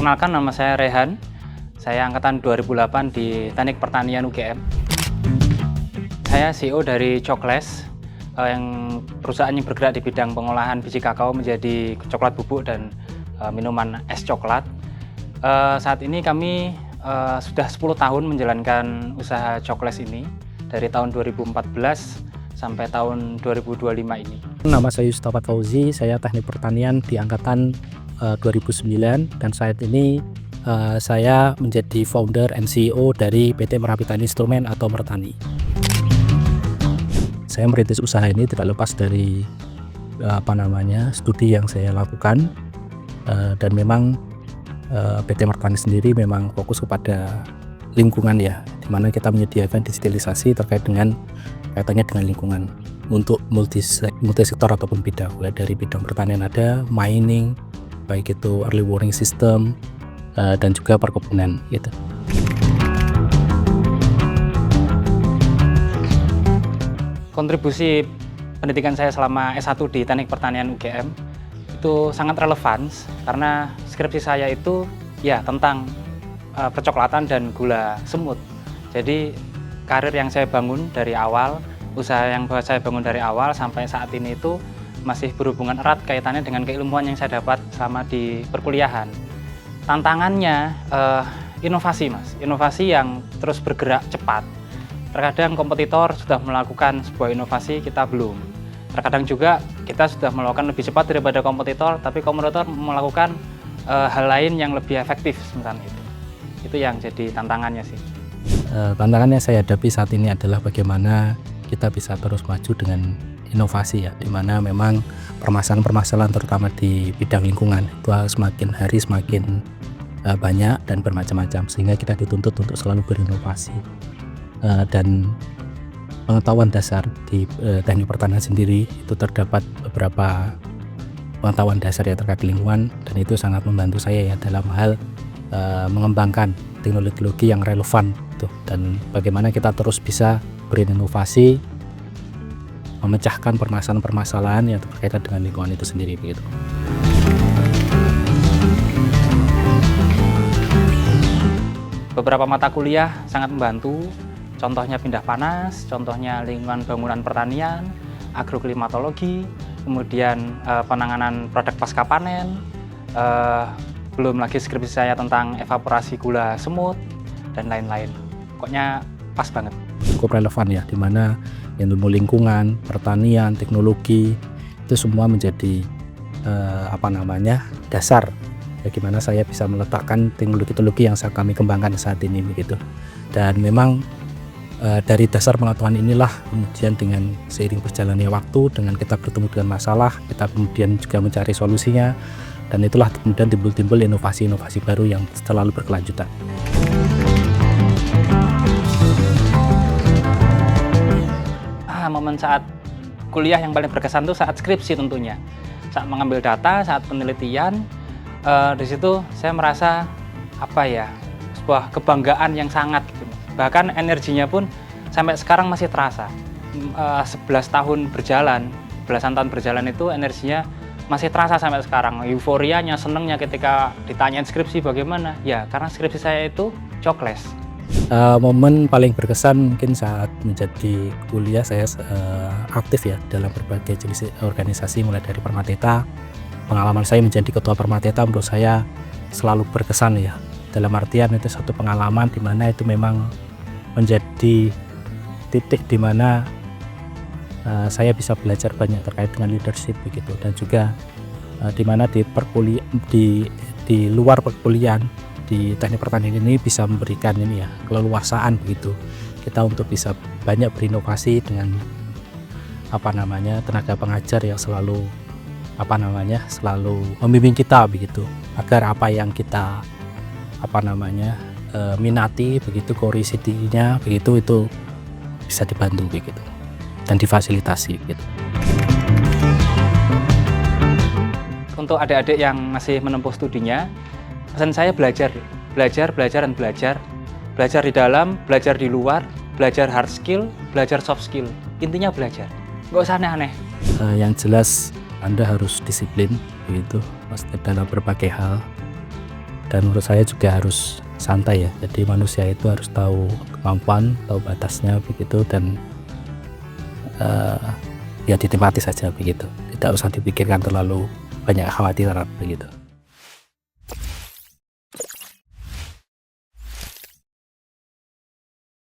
Perkenalkan, nama saya Rehan. Saya angkatan 2008 di Teknik Pertanian UGM. Saya CEO dari Cokles, yang perusahaan yang bergerak di bidang pengolahan biji kakao menjadi coklat bubuk dan minuman es coklat. Saat ini kami sudah 10 tahun menjalankan usaha Cokles ini dari tahun 2014 sampai tahun 2025 ini. Nama saya Yustafat Fauzi, saya Teknik Pertanian di angkatan 2009 dan saat ini saya menjadi founder and CEO dari PT Merapi Tani Instrumen atau Mertani. Saya merintis usaha ini tidak lepas dari studi yang saya lakukan, dan memang PT Mertani sendiri memang fokus kepada lingkungan ya, di mana kita menyediakan digitalisasi terkait dengan kaitannya dengan lingkungan untuk multisektor ataupun bidang, mulai dari bidang pertanian ada mining, baik itu early warning system dan juga perkebunan gitu. Kontribusi pendidikan saya selama S1 di Teknik Pertanian UGM itu sangat relevan karena skripsi saya itu ya tentang percoklatan dan gula semut. Jadi karir yang saya bangun dari awal, usaha yang saya bangun dari awal sampai saat ini itu masih berhubungan erat kaitannya dengan keilmuan yang saya dapat selama di perkuliahan. Tantangannya inovasi, Mas. Inovasi yang terus bergerak cepat. Terkadang kompetitor sudah melakukan sebuah inovasi, kita belum. Terkadang juga kita sudah melakukan lebih cepat daripada kompetitor, tapi kompetitor melakukan hal lain yang lebih efektif misalnya itu. Itu yang jadi tantangannya sih. Tantangannya saya hadapi saat ini adalah bagaimana kita bisa terus maju dengan inovasi ya, di mana memang permasalahan-permasalahan terutama di bidang lingkungan itu semakin hari semakin banyak dan bermacam-macam, sehingga kita dituntut untuk selalu berinovasi. Dan pengetahuan dasar di teknik pertanian sendiri itu terdapat beberapa pengetahuan dasar ya terkait lingkungan, dan itu sangat membantu saya ya dalam hal mengembangkan teknologi yang relevan tuh, dan bagaimana kita terus bisa berinovasi memecahkan permasalahan-permasalahan yang berkaitan dengan lingkungan itu sendiri begitu. Beberapa mata kuliah sangat membantu, contohnya pindah panas, contohnya lingkungan bangunan pertanian, agroklimatologi, kemudian penanganan produk pasca panen, belum lagi skripsi saya tentang evaporasi gula semut, dan lain-lain. Pokoknya pas banget. Cukup relevan ya, di mana ilmu lingkungan, pertanian, teknologi itu semua menjadi dasar bagaimana saya bisa meletakkan teknologi-teknologi yang kami kembangkan saat ini begitu. Dan memang dari dasar pengetahuan inilah kemudian dengan seiring berjalannya waktu, dengan kita bertemu dengan masalah, kita kemudian juga mencari solusinya, dan itulah kemudian timbul inovasi-inovasi baru yang selalu berkelanjutan. Momen saat kuliah yang paling berkesan itu saat skripsi tentunya, saat mengambil data, saat penelitian. Di situ saya merasa sebuah kebanggaan yang sangat gitu. Bahkan energinya pun sampai sekarang masih terasa. 11 tahun berjalan, belasan tahun berjalan itu energinya masih terasa sampai sekarang. Euforianya, senengnya ketika ditanyain skripsi bagaimana, ya karena skripsi saya itu Cokles. Momen paling berkesan mungkin saat menjadi kuliah saya aktif ya dalam berbagai jenis organisasi, mulai dari Permateta. Pengalaman saya menjadi ketua Permateta menurut saya selalu berkesan ya, dalam artian itu satu pengalaman di mana itu memang menjadi titik di mana saya bisa belajar banyak terkait dengan leadership begitu, dan juga di mana di luar perkuliahan di teknik pertanian ini bisa memberikan keleluasaan begitu kita untuk bisa banyak berinovasi dengan tenaga pengajar yang selalu membimbing kita begitu, agar apa yang kita minati begitu, curiosity-nya begitu, itu bisa dibantu begitu dan difasilitasi begitu. Untuk adik-adik yang masih menempuh studinya, pesan saya belajar dan belajar di dalam, belajar di luar, belajar hard skill, belajar soft skill. Intinya belajar, nggak usah aneh-aneh. Yang jelas Anda harus disiplin begitu dalam berbagai hal, dan menurut saya juga harus santai ya. Jadi manusia itu harus tahu kemampuan, tahu batasnya begitu, dan ya dinikmati saja begitu. Tidak usah dipikirkan terlalu banyak khawatiran begitu.